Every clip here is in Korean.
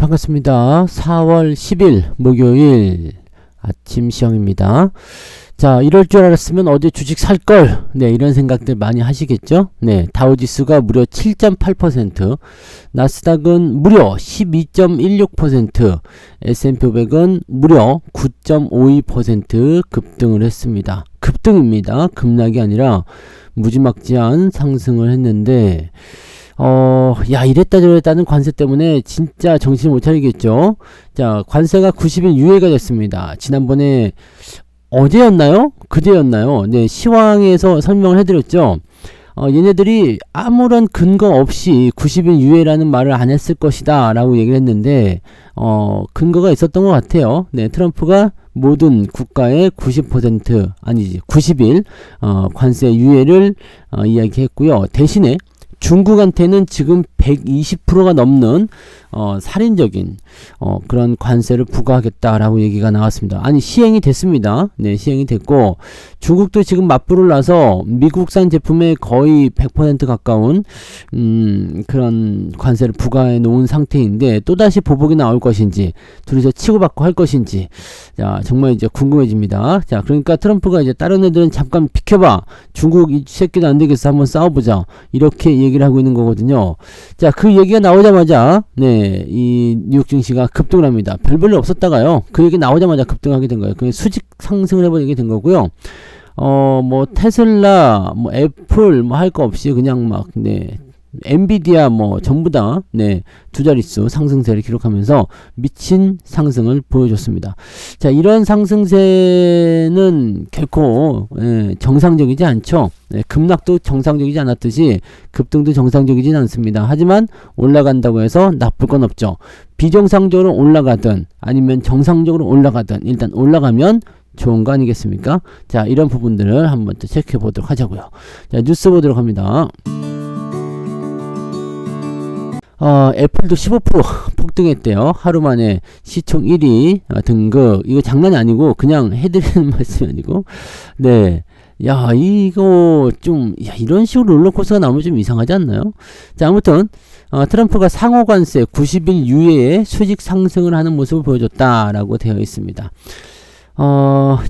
반갑습니다. 4월 10일 목요일 아침 시황입니다. 자, 이럴 줄 알았으면 어제 주식 살걸. 네, 이런 생각들 많이 하시겠죠? 네, 다우지수가 무려 7.8%, 나스닥은 무려 12.16%, S&P 500은 무려 9.52% 급등을 했습니다. 급등입니다. 급락이 아니라 무지막지한 상승을 했는데 야, 이랬다 저랬다는 관세 때문에 진짜 정신을 못 차리겠죠. 자, 관세가 90일 유예가 됐습니다. 지난번에 어제였나요? 그제였나요? 네, 시황에서 설명을 해드렸죠. 얘네들이 아무런 근거 없이 90일 유예라는 말을 안 했을 것이다 라고 얘기를 했는데 근거가 있었던 것 같아요. 네, 트럼프가 모든 국가의 90% 아니지 90일 관세 유예를 이야기했고요. 대신에 중국한테는 지금 120%가 넘는 살인적인 그런 관세를 부과하겠다라고 얘기가 나왔습니다. 아니, 시행이 됐습니다. 네, 시행이 됐고 중국도 지금 맞불을 놔서 미국산 제품에 거의 100% 가까운 그런 관세를 부과해 놓은 상태인데 또다시 보복이 나올 것인지 둘이서 치고받고 할 것인지 자, 정말 이제 궁금해집니다. 자, 그러니까 트럼프가 이제 다른 애들은 잠깐 비켜봐, 중국 이 새끼도 안 되겠어, 한번 싸워보자, 이렇게 얘기를 하고 있는 거거든요. 자, 그 얘기가 나오자마자 네, 이 뉴욕 증시가 급등을 합니다. 별볼일 없었다가요, 그 얘기 나오자마자 급등하게 된 거예요. 그냥 수직 상승을 해버리게 된 거고요. 뭐 테슬라, 뭐 애플, 뭐 할 거 없이 그냥 막 네, 엔비디아 뭐 전부 다 네, 두 자릿수 상승세를 기록하면서 미친 상승을 보여줬습니다. 자, 이런 상승세는 결코 정상적이지 않죠. 네, 급락도 정상적이지 않았듯이 급등도 정상적이진 않습니다. 하지만 올라간다고 해서 나쁠 건 없죠. 비정상적으로 올라가든 아니면 정상적으로 올라가든 일단 올라가면 좋은 거 아니겠습니까? 자, 이런 부분들을 한번 또 체크해 보도록 하자고요. 자, 뉴스 보도록 합니다. 애플도 15% 폭등했대요. 하루 만에 시총 1위 등극. 이거 장난이 아니고 그냥 해드리는 말씀이 아니고 네, 야, 이거 좀 이런 식으로 롤러코스터가 나오면 좀 이상하지 않나요? 자, 아무튼 트럼프가 상호관세 90일 유예에 수직 상승을 하는 모습을 보여줬다라고 되어 있습니다.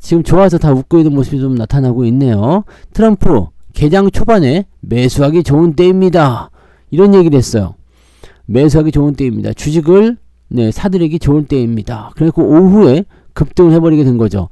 지금 좋아서 다 웃고 있는 모습이 좀 나타나고 있네요. 트럼프 개장 초반에 매수하기 좋은 때입니다, 이런 얘기를 했어요. 매수하기 좋은 때입니다. 주식을 네, 사들이기 좋은 때입니다. 그리고 오후에 급등을 해버리게 된 거죠.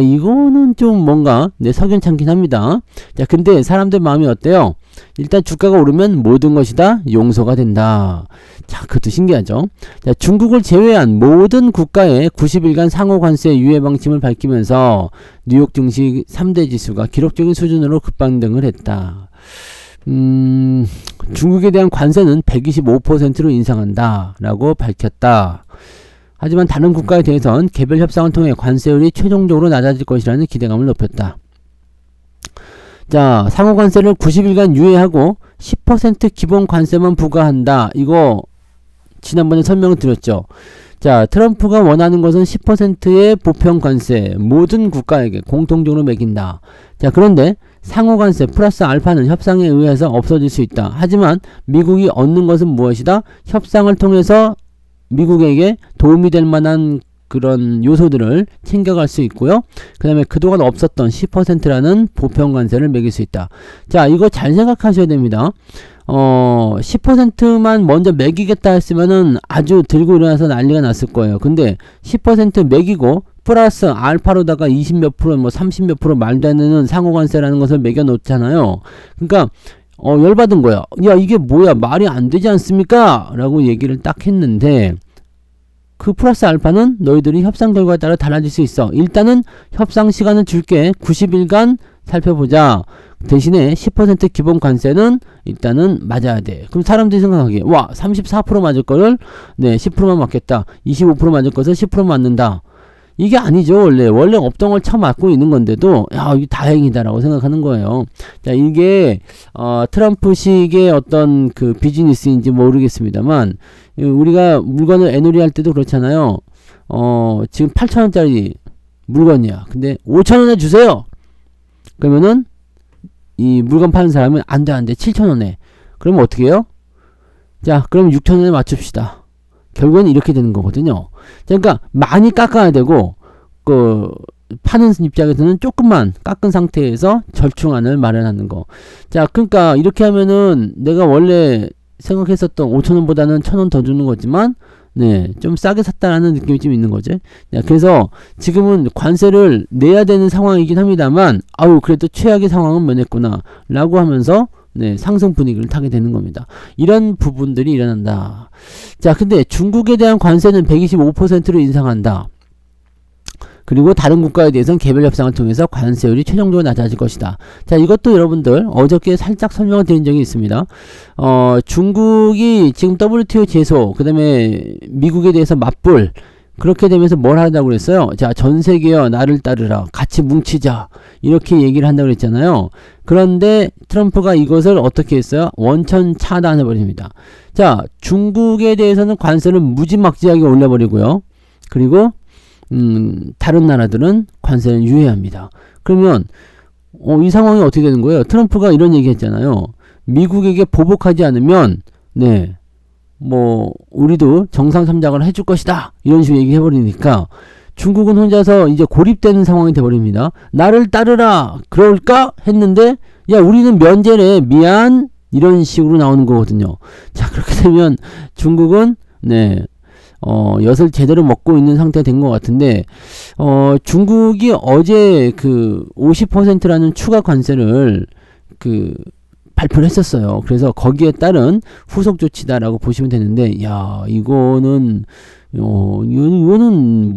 이거는 좀 뭔가 네, 석연찮긴 합니다. 자, 근데 사람들 마음이 어때요? 일단 주가가 오르면 모든 것이 다 용서가 된다. 자, 그것도 신기하죠. 자, 중국을 제외한 모든 국가의 90일간 상호관세 유예 방침을 밝히면서 뉴욕 증시 3대 지수가 기록적인 수준으로 급반등을 했다. 중국에 대한 관세는 125%로 인상한다 라고 밝혔다. 하지만 다른 국가에 대해선 개별 협상을 통해 관세율이 최종적으로 낮아질 것이라는 기대감을 높였다. 자, 상호관세를 90일간 유예하고 10% 기본 관세만 부과한다. 이거 지난번에 설명을 드렸죠. 자, 트럼프가 원하는 것은 10%의 보편 관세 모든 국가에게 공통적으로 매긴다. 자, 그런데 상호관세 플러스 알파는 협상에 의해서 없어질 수 있다. 하지만 미국이 얻는 것은 무엇이다? 협상을 통해서 미국에게 도움이 될 만한 그런 요소들을 챙겨갈 수 있고요. 그 다음에 그동안 없었던 10%라는 보편관세를 매길 수 있다. 자, 이거 잘 생각하셔야 됩니다. 10%만 먼저 매기겠다 했으면은 아주 들고 일어나서 난리가 났을 거예요. 근데 10% 매기고 플러스 알파로다가 20 몇 프로, 뭐 30 몇 프로 말도 안 되는 상호관세라는 것을 매겨 놓잖아요. 그러니까 열받은 거야. 야, 이게 뭐야, 말이 안 되지 않습니까? 라고 얘기를 딱 했는데 그 플러스 알파는 너희들이 협상 결과에 따라 달라질 수 있어. 일단은 협상 시간을 줄게. 90일간 살펴보자. 대신에 10% 기본 관세는 일단은 맞아야 돼. 그럼 사람들이 생각하기에 와, 34% 맞을 거를 네, 10%만 맞겠다. 25% 맞을 것을 10% 맞는다. 이게 아니죠. 원래 없던 걸 쳐맞고 있는 건데도 야, 이게 다행이다라고 생각하는 거예요. 자, 이게 트럼프식의 어떤 그 비즈니스인지 모르겠습니다만 우리가 물건을 애놀이 할 때도 그렇잖아요. 지금 8,000원짜리 물건이야. 근데 5,000원에 주세요. 그러면은 이 물건 파는 사람은 안돼 7,000원에. 그러면 어떻게 해요? 자, 그럼 6,000원에 맞춥시다. 결국엔 이렇게 되는 거거든요. 그러니까 많이 깎아야 되고 그 파는 입장에서는 조금만 깎은 상태에서 절충안을 마련하는 거. 자, 그러니까 이렇게 하면은 내가 원래 생각했었던 5,000원보다는 1,000원 더 주는 거지만 네, 좀 싸게 샀다라는 느낌이 좀 있는 거죠. 네, 그래서 지금은 관세를 내야 되는 상황이긴 합니다만 아유 그래도 최악의 상황은 면했구나 라고 하면서 네, 상승 분위기를 타게 되는 겁니다. 이런 부분들이 일어난다. 자, 근데 중국에 대한 관세는 125%로 인상한다. 그리고 다른 국가에 대해서는 개별 협상을 통해서 관세율이 최종적으로 낮아질 것이다. 자, 이것도 여러분들 어저께 살짝 설명을 드린 적이 있습니다. 중국이 지금 WTO 제소, 그 다음에 미국에 대해서 맞불, 그렇게 되면서 뭘 하려고 그랬어요? 자, 전 세계여 나를 따르라. 같이 뭉치자. 이렇게 얘기를 한다고 그랬잖아요. 그런데 트럼프가 이것을 어떻게 했어요? 원천 차단해버립니다. 자, 중국에 대해서는 관세를 무지막지하게 올려버리고요. 그리고 다른 나라들은 관세를 유예합니다. 그러면 이 상황이 어떻게 되는 거예요? 트럼프가 이런 얘기 했잖아요. 미국에게 보복하지 않으면 네, 뭐 우리도 정상 참작을 해줄 것이다. 이런 식으로 얘기해버리니까 중국은 혼자서 이제 고립되는 상황이 돼버립니다. 나를 따르라 그럴까 했는데 야 우리는 면제래 미안 이런 식으로 나오는 거거든요. 자, 그렇게 되면 중국은 네, 엿을 제대로 먹고 있는 상태가 된 것 같은데, 중국이 어제 그 50%라는 추가 관세를 발표를 했었어요. 그래서 거기에 따른 후속 조치다라고 보시면 되는데, 야, 이거는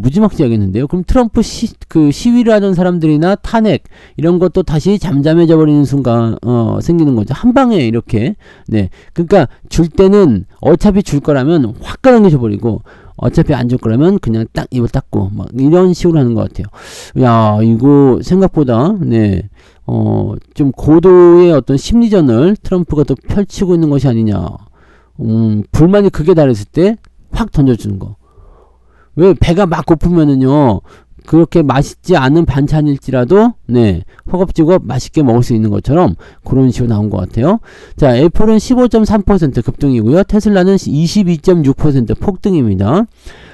무지막지하겠는데요. 그럼 트럼프 시위를 하던 사람들이나 탄핵 이런 것도 다시 잠잠해져 버리는 순간 생기는 거죠. 한 방에 이렇게. 네. 그러니까 줄 때는 어차피 줄 거라면 화끈하게 줘버리고 어차피 안 줄 거라면 그냥 딱 입을 닫고 막 이런 식으로 하는 것 같아요. 야, 이거 생각보다 네. 좀 고도의 어떤 심리전을 트럼프가 또 펼치고 있는 것이 아니냐. 불만이 극에 달했을 때 확 던져주는 거. 왜 배가 막 고프면은요 그렇게 맛있지 않은 반찬일지라도 네 허겁지겁 맛있게 먹을 수 있는 것처럼 그런 식으로 나온 것 같아요. 자, 애플은 15.3% 급등이고요. 테슬라는 22.6% 폭등입니다.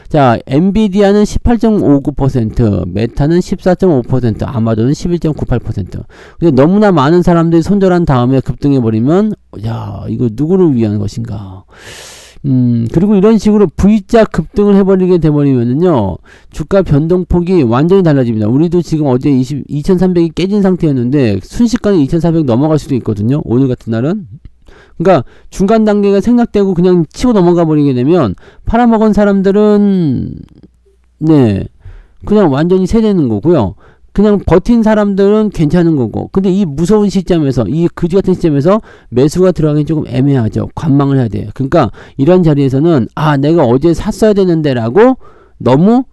자, 엔비디아는 18.59%, 메타는 14.5%, 아마존은 11.98%. 근데 너무나 많은 사람들이 손절한 다음에 급등해버리면 야, 이거 누구를 위한 것인가? 그리고 이런 식으로 V자 급등을 해버리게 돼버리면은요, 주가 변동폭이 완전히 달라집니다. 우리도 지금 어제 2300이 깨진 상태였는데, 순식간에 2400 넘어갈 수도 있거든요. 오늘 같은 날은. 그러니까 중간 단계가 생략되고 그냥 치고 넘어가 버리게 되면, 팔아먹은 사람들은, 네, 그냥 완전히 세대는 거고요. 그냥 버틴 사람들은 괜찮은 거고. 근데 이 무서운 시점에서, 이 그지 같은 시점에서 매수가 들어가기 조금 애매하죠. 관망을 해야 돼요. 그러니까 이런 자리에서는 아, 내가 어제 샀어야 되는데 라고 너무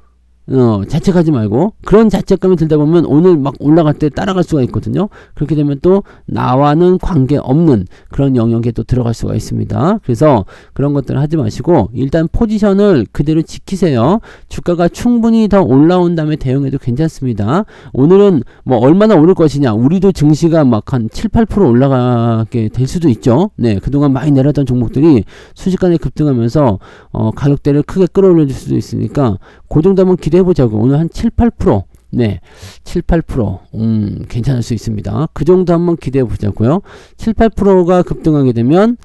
자책하지 말고, 그런 자책감이 들다 보면 오늘 막 올라갈 때 따라갈 수가 있거든요. 그렇게 되면 또 나와는 관계없는 그런 영역에 또 들어갈 수가 있습니다. 그래서 그런 것들을 하지 마시고 일단 포지션을 그대로 지키세요. 주가가 충분히 더 올라온 다음에 대응해도 괜찮습니다. 오늘은 뭐 얼마나 오를 것이냐, 우리도 증시가 막 한 7, 8% 올라가게 될 수도 있죠. 네, 그동안 많이 내렸던 종목들이 순식간에 급등하면서 가격대를 크게 끌어올려 줄 수도 있으니까 그 정도 한번 기대해보자고. 오늘 한 7, 8%. 네. 7, 8%. 괜찮을 수 있습니다. 그 정도 한번 기대해보자고요. 7, 8%가 급등하게 되면,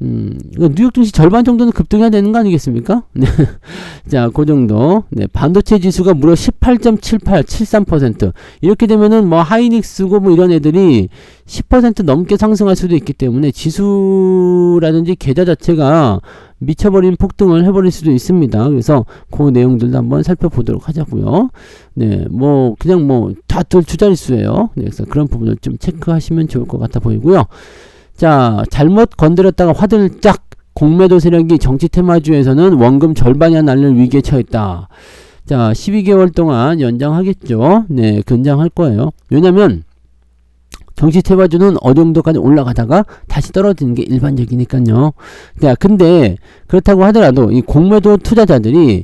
뉴욕 증시 절반 정도는 급등해야 되는 거 아니겠습니까? 네. 자, 그 정도. 네. 반도체 지수가 무려 18.78, 73%. 이렇게 되면은 뭐 하이닉스고 뭐 이런 애들이 10% 넘게 상승할 수도 있기 때문에 지수라든지 계좌 자체가 미쳐버린 폭등을 해버릴 수도 있습니다. 그래서 그 내용들도 한번 살펴보도록 하자고요. 네, 뭐 그냥 뭐 다들 주자릿수예요. 네, 그래서 그런 부분을 좀 체크하시면 좋을 것 같아 보이고요. 자, 잘못 건드렸다가 화들짝 공매도 세력이 정치 테마주에서는 원금 절반이나 날릴 위기에 처했다. 자, 12개월 동안 연장하겠죠. 네, 연장할 거예요. 왜냐면 정치 테마주는 어느 정도까지 올라가다가 다시 떨어지는 게 일반적이니까요. 자, 근데 그렇다고 하더라도 이 공매도 투자자들이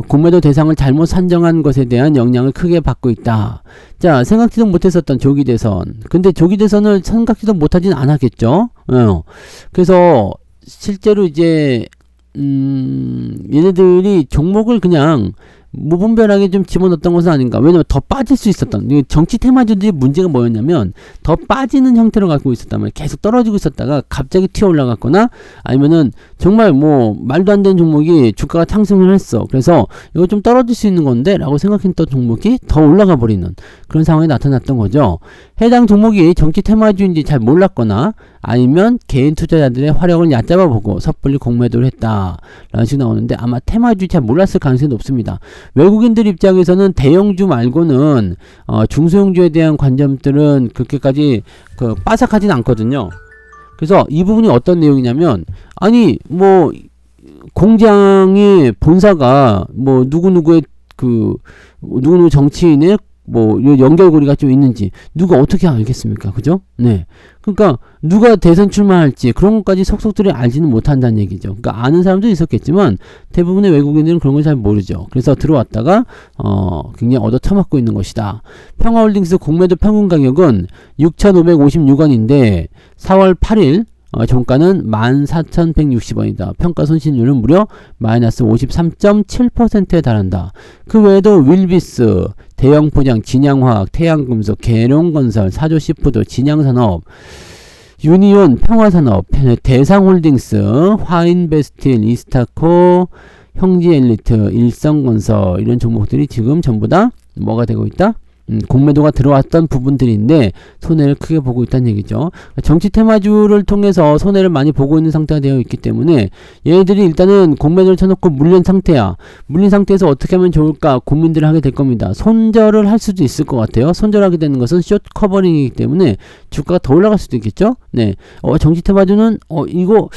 공매도 대상을 잘못 산정한 것에 대한 영향을 크게 받고 있다. 자, 생각지도 못했었던 조기 대선. 근데 조기 대선을 생각지도 못하진 않았겠죠. 그래서 실제로 이제 얘네들이 종목을 그냥 무분별하게 좀 집어넣었던 것은 아닌가. 왜냐면 더 빠질 수 있었던, 정치 테마주들이 문제가 뭐였냐면 더 빠지는 형태로 갖고 있었단 말이에요. 계속 떨어지고 있었다가 갑자기 튀어 올라갔거나 아니면은 정말 뭐 말도 안 되는 종목이 주가가 상승을 했어. 그래서 이거 좀 떨어질 수 있는 건데 라고 생각했던 종목이 더 올라가 버리는 그런 상황이 나타났던 거죠. 해당 종목이 정치 테마주인지 잘 몰랐거나 아니면 개인 투자자들의 화력을 얕잡아 보고 섣불리 공매도를 했다 라는 식으로 나오는데, 아마 테마주 잘 몰랐을 가능성이 높습니다. 외국인들 입장에서는 대형주 말고는 중소형주에 대한 관점들은 그렇게까지 빠삭하진 않거든요. 그래서 이 부분이 어떤 내용이냐면, 아니 뭐 공장의 본사가 뭐 누구누구의 누구누구 정치인의 뭐 연결고리가 좀 있는지 누가 어떻게 알겠습니까? 그죠? 네. 그러니까 누가 대선 출마할지 그런 것까지 속속들이 알지는 못한다는 얘기죠. 그러니까 아는 사람도 있었겠지만 대부분의 외국인들은 그런 걸 잘 모르죠. 그래서 들어왔다가 굉장히 얻어 처먹고 있는 것이다. 평화홀딩스 공매도 평균 가격은 6,556원인데 4월 8일 종가는 14,160원이다. 평가 손실률은 무려 마이너스 53.7%에 달한다. 그 외에도 윌비스, 대형포장, 진양화학, 태양금속, 계룡건설, 사조시푸드, 진양산업, 유니온, 평화산업, 대상홀딩스, 화인베스틸, 이스타코, 형지엘리트, 일성건설, 이런 종목들이 지금 전부 다 뭐가 되고 있다? 공매도가 들어왔던 부분들인데 손해를 크게 보고 있다는 얘기죠. 정치 테마주를 통해서 손해를 많이 보고 있는 상태가 되어 있기 때문에 얘네들이 일단은 공매도를 쳐놓고 물린 상태야. 물린 상태에서 어떻게 하면 좋을까 고민들을 하게 될 겁니다. 손절을 할 수도 있을 것 같아요. 손절하게 되는 것은 숏 커버링이기 때문에 주가가 더 올라갈 수도 있겠죠. 네, 정치 테마주는 이거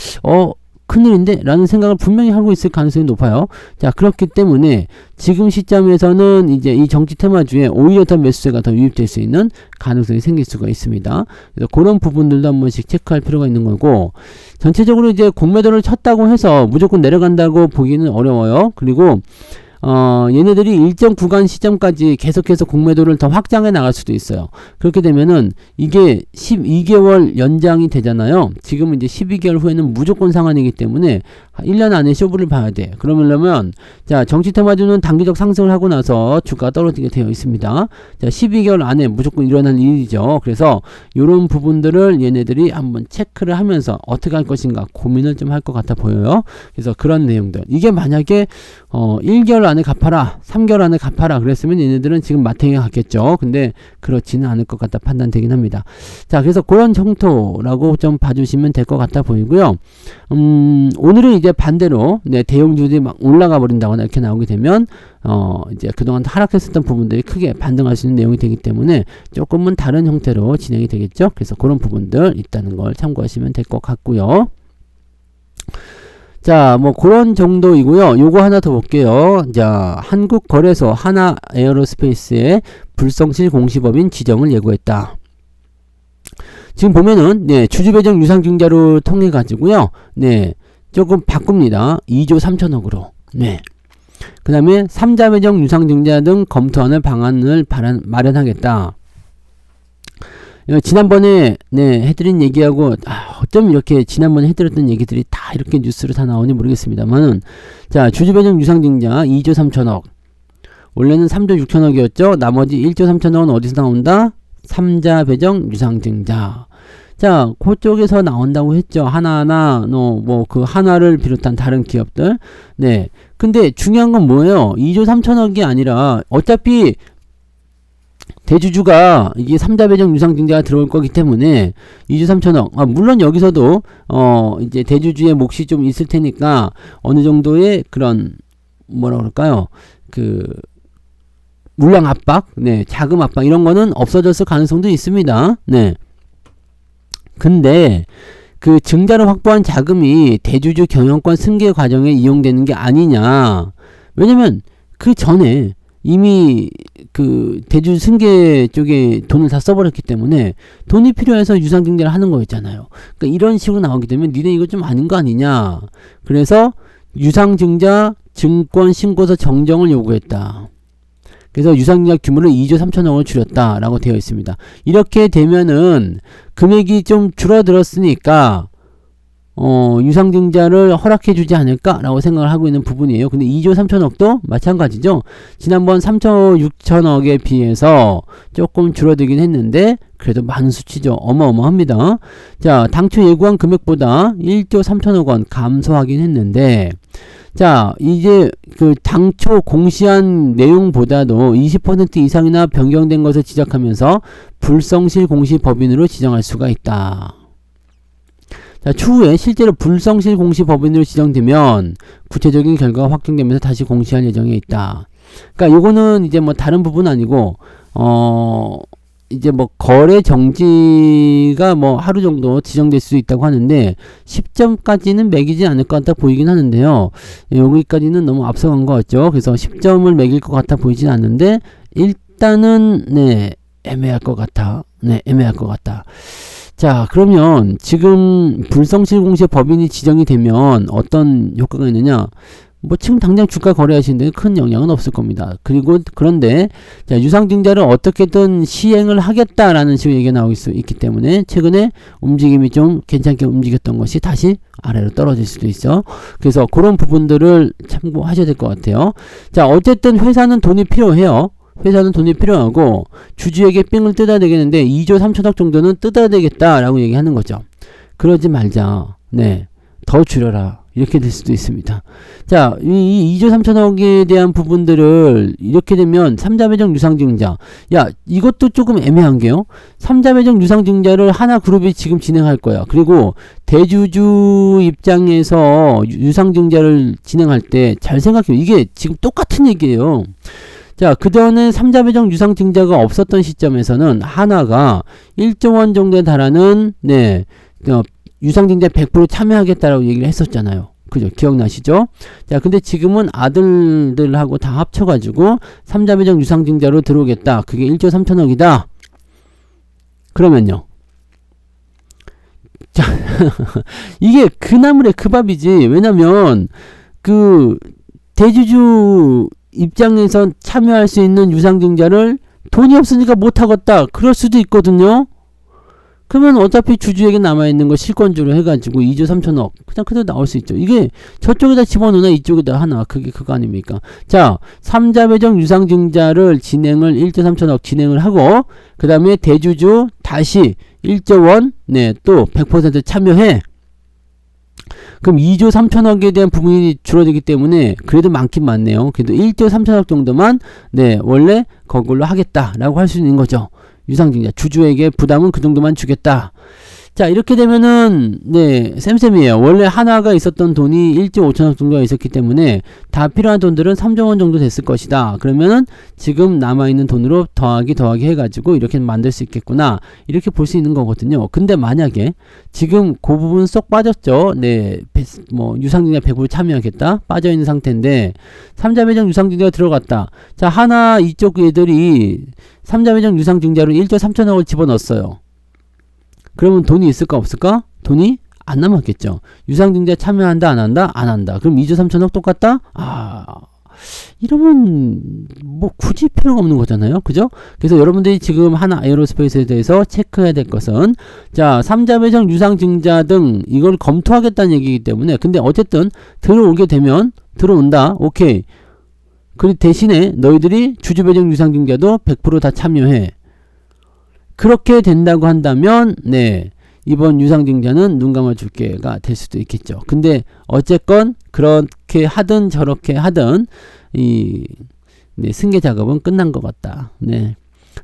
큰일인데? 라는 생각을 분명히 하고 있을 가능성이 높아요. 자, 그렇기 때문에 지금 시점에서는 이제 이 정치 테마주에 오히려 더 매수세가 더 유입될 수 있는 가능성이 생길 수가 있습니다. 그래서 그런 부분들도 한 번씩 체크할 필요가 있는 거고, 전체적으로 이제 공매도를 쳤다고 해서 무조건 내려간다고 보기는 어려워요. 그리고 얘네들이 일정 구간 시점까지 계속해서 공매도를 더 확장해 나갈 수도 있어요. 그렇게 되면은 이게 12개월 연장이 되잖아요. 지금은 이제 12개월 후에는 무조건 상한이기 때문에 1년 안에 쇼부를 봐야 돼. 그러려면 자, 정치 테마주는 단기적 상승을 하고 나서 주가가 떨어지게 되어 있습니다. 자, 12개월 안에 무조건 일어날 일이죠. 그래서 이런 부분들을 얘네들이 한번 체크를 하면서 어떻게 할 것인가 고민을 좀 할 것 같아 보여요. 그래서 그런 내용들, 이게 만약에 1개월 안에 갚아라, 3개월 안에 갚아라 그랬으면 얘네들은 지금 마탱이에 갔겠죠. 근데 그렇지는 않을 것 같다 판단되긴 합니다. 자, 그래서 그런 정도라고 좀 봐주시면 될 것 같아 보이고요. 오늘은 이제 반대로 대형주들이 막 올라가 버린다거나 이렇게 나오게 되면 이제 그동안 하락했었던 부분들이 크게 반등할 수 있는 내용이 되기 때문에 조금은 다른 형태로 진행이 되겠죠. 그래서 그런 부분들 있다는 걸 참고하시면 될 것 같고요. 자, 뭐 그런 정도이고요. 요거 하나 더 볼게요. 자, 한국거래소 하나에어로스페이스의 불성실 공시법인 지정을 예고했다. 지금 보면은 주주배정 유상증자를 통해 가지고요. 조금 바꿉니다. 2조 3천억으로. 그 다음에 3자 배정 유상증자 등 검토하는 방안을 마련하겠다. 지난번에 해드린 얘기하고 어쩜 이렇게 지난번에 해드렸던 얘기들이 다 이렇게 뉴스로 다 나오는지 모르겠습니다만, 자, 주주배정 유상증자 2조 3천억, 원래는 3조 6천억이었죠. 나머지 1조 3천억은 어디서 나온다? 3자 배정 유상증자. 자, 그쪽에서 나온다고 했죠. 하나하나, 뭐 그 하나를 비롯한 다른 기업들. 근데 중요한 건 뭐예요? 2조 3천억이 아니라 어차피 대주주가 이게 3자 배정 유상증자가 들어올 거기 때문에 2조 3천억. 물론 여기서도 이제 대주주의 몫이 좀 있을 테니까 어느 정도의 그런 뭐라 그럴까요? 물량 압박, 자금 압박 이런 거는 없어졌을 가능성도 있습니다. 근데 그 증자를 확보한 자금이 대주주 경영권 승계 과정에 이용되는 게 아니냐. 왜냐면 그 전에 이미 그 대주주 승계 쪽에 돈을 다 써버렸기 때문에 돈이 필요해서 유상증자를 하는 거였잖아요. 그러니까 이런 식으로 나오게 되면 니네 이거 좀 아닌 거 아니냐. 그래서 유상증자 증권 신고서 정정을 요구했다. 그래서 유상증자 규모를 2조 3천억을 줄였다라고 되어 있습니다. 이렇게 되면은 금액이 좀 줄어들었으니까 유상증자를 허락해 주지 않을까라고 생각을 하고 있는 부분이에요. 근데 2조 3천억도 마찬가지죠. 지난번 3조 6천억에 비해서 조금 줄어들긴 했는데 그래도 많은 수치죠. 어마어마합니다. 자, 당초 예고한 금액보다 1조 3천억 원 감소하긴 했는데, 자, 이제 그 당초 공시한 내용보다도 20% 이상이나 변경된 것을 지적하면서 불성실 공시 법인으로 지정할 수가 있다. 자, 추후에 실제로 불성실 공시 법인으로 지정되면 구체적인 결과가 확정되면서 다시 공시할 예정에 있다. 그러니까 요거는 이제 뭐 다른 부분 아니고 이제 뭐 거래 정지가 뭐 하루 정도 지정될 수 있다고 하는데 10점까지는 매기지 않을 것 같아 보이긴 하는데요. 여기까지는 너무 앞서간 것 같죠. 그래서 10점을 매길 것 같아 보이진 않는데 일단은 네, 애매할 것 같아. 네, 애매할 것 같다. 자, 그러면 지금 불성실 공시 법인이 지정이 되면 어떤 효과가 있느냐? 뭐 지금 당장 주가 거래하시는데 큰 영향은 없을 겁니다. 그런데 자, 유상증자를 어떻게든 시행을 하겠다라는 식으로 얘기가 나오고 있기 때문에 최근에 움직임이 좀 괜찮게 움직였던 것이 다시 아래로 떨어질 수도 있어. 그래서 그런 부분들을 참고하셔야 될 것 같아요. 자, 어쨌든 회사는 돈이 필요해요. 회사는 돈이 필요하고 주주에게 삥을 뜯어야 되겠는데 2조 3천억 정도는 뜯어야 되겠다라고 얘기하는 거죠. 그러지 말자. 네, 더 줄여라. 이렇게 될 수도 있습니다. 자, 이 2조 3천억에 대한 부분들을 이렇게 되면 3자 배정 유상증자. 야, 이것도 조금 애매한 게요. 3자 배정 유상증자를 하나그룹이 지금 진행할 거야. 그리고 대주주 입장에서 유상증자를 진행할 때 잘 생각해요. 이게 지금 똑같은 얘기예요. 자, 그전에 3자 배정 유상증자가 없었던 시점에서는 하나가 1조 원 정도에 달하는 네, 유상증자 100% 참여하겠다라고 얘기를 했었잖아요. 그죠? 기억나시죠? 자, 근데 지금은 아들들하고 다 합쳐가지고 3자 배정 유상증자로 들어오겠다. 그게 1조 3천억이다. 그러면요. 자, 이게 그 나물의 그 밥이지. 왜냐면 그 대주주 입장에서 참여할 수 있는 유상증자를 돈이 없으니까 못하겠다. 그럴 수도 있거든요. 그러면 어차피 주주에게 남아있는 거 실권주로 해가지고 2조 3천억 그냥 그대로 나올 수 있죠. 이게 저쪽에다 집어넣나 이쪽에다 하나. 그게 그거 아닙니까? 자, 3자 배정 유상증자를 진행을 1조 3천억 진행을 하고 그 다음에 대주주 다시 1조 원 네, 또 100% 참여해. 그럼 2조 3천억에 대한 부분이 줄어들기 때문에 그래도 많긴 많네요. 그래도 1조 3천억 정도만 네, 원래 그걸로 하겠다라고 할 수 있는 거죠. 유상증자 주주에게 부담은 그 정도만 주겠다. 자, 이렇게 되면은 네, 쌤쌤이에요. 원래 하나가 있었던 돈이 1조 5천억 정도가 있었기 때문에 다 필요한 돈들은 3조 원 정도 됐을 것이다. 그러면은 지금 남아있는 돈으로 더하기 해가지고 이렇게 만들 수 있겠구나. 이렇게 볼 수 있는 거거든요. 근데 만약에 지금 그 부분 쏙 빠졌죠. 네, 뭐 유상증자 100% 참여하겠다. 빠져있는 상태인데 3자 배정 유상증자가 들어갔다. 자, 하나 이쪽 애들이 3자 배정 유상증자로 1조 3천억을 집어넣었어요. 그러면 돈이 있을까 없을까? 돈이 안 남았겠죠. 유상증자 참여한다 안 한다? 안 한다. 그럼 2조 3천억 똑같다? 이러면 뭐 굳이 필요가 없는 거잖아요. 그죠? 그래서 여러분들이 지금 하나 에어로스페이스에 대해서 체크해야 될 것은 자, 3자 배정 유상증자 등 이걸 검토하겠다는 얘기이기 때문에 근데 어쨌든 들어오게 되면 들어온다. 오케이. 그 대신에 너희들이 주주 배정 유상증자도 100% 다 참여해. 그렇게 된다고 한다면 네, 이번 유상증자는 눈 감아줄게가 될 수도 있겠죠. 근데 어쨌건 그렇게 하든 저렇게 하든 이 네, 승계 작업은 끝난 것 같다. 네,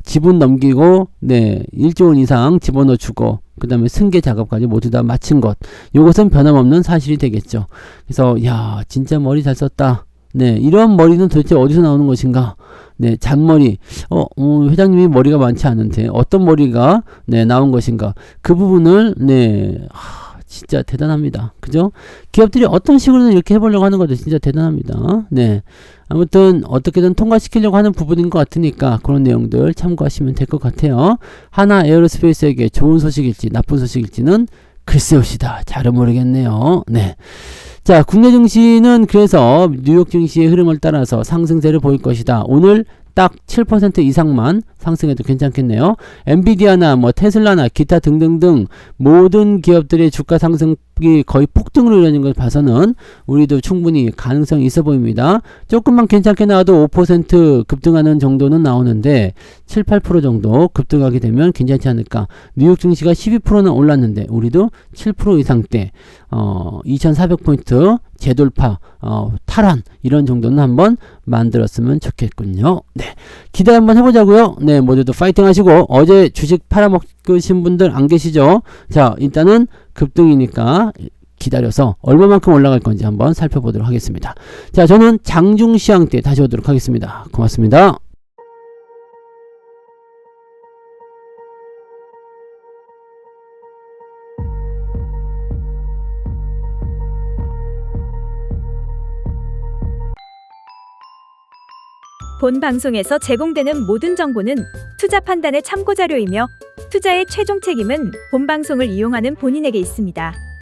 지분 넘기고 네, 1조 원 이상 집어넣어주고 그 다음에 승계 작업까지 모두 다 마친 것. 이것은 변함없는 사실이 되겠죠. 그래서 야, 진짜 머리 잘 썼다. 네, 이런 머리는 도대체 어디서 나오는 것인가? 네, 잔머리. 회장님이 머리가 많지 않은데 어떤 머리가 네, 나온 것인가? 그 부분을 네, 진짜 대단합니다. 그죠? 기업들이 어떤 식으로든 이렇게 해보려고 하는 것도 진짜 대단합니다. 네, 아무튼 어떻게든 통과시키려고 하는 부분인 것 같으니까 그런 내용들 참고하시면 될 것 같아요. 하나 에어로스페이스에게 좋은 소식일지 나쁜 소식일지는 글쎄요시다. 잘은 모르겠네요. 네. 자, 국내 증시는 그래서 뉴욕 증시의 흐름을 따라서 상승세를 보일 것이다. 오늘 딱 7% 이상만 상승해도 괜찮겠네요. 엔비디아나 뭐 테슬라나 기타 등등등 모든 기업들의 주가 상승이 거의 폭등으로 이루어진 것을 봐서는 우리도 충분히 가능성이 있어 보입니다. 조금만 괜찮게 나와도 5% 급등하는 정도는 나오는데 7, 8% 정도 급등하게 되면 괜찮지 않을까. 뉴욕 증시가 12%는 올랐는데 우리도 7% 이상대 2400포인트 재돌파 탈환 이런 정도는 한번 만들었으면 좋겠군요. 네, 기대 한번 해보자고요. 네, 모두도 파이팅 하시고, 어제 주식 팔아먹으신 분들 안 계시죠? 자, 일단은 급등이니까 기다려서 얼마만큼 올라갈 건지 한번 살펴보도록 하겠습니다. 자, 저는 장중시황 때 다시 오도록 하겠습니다. 고맙습니다. 본 방송에서 제공되는 모든 정보는 투자 판단의 참고 자료이며 투자의 최종 책임은 본 방송을 이용하는 본인에게 있습니다.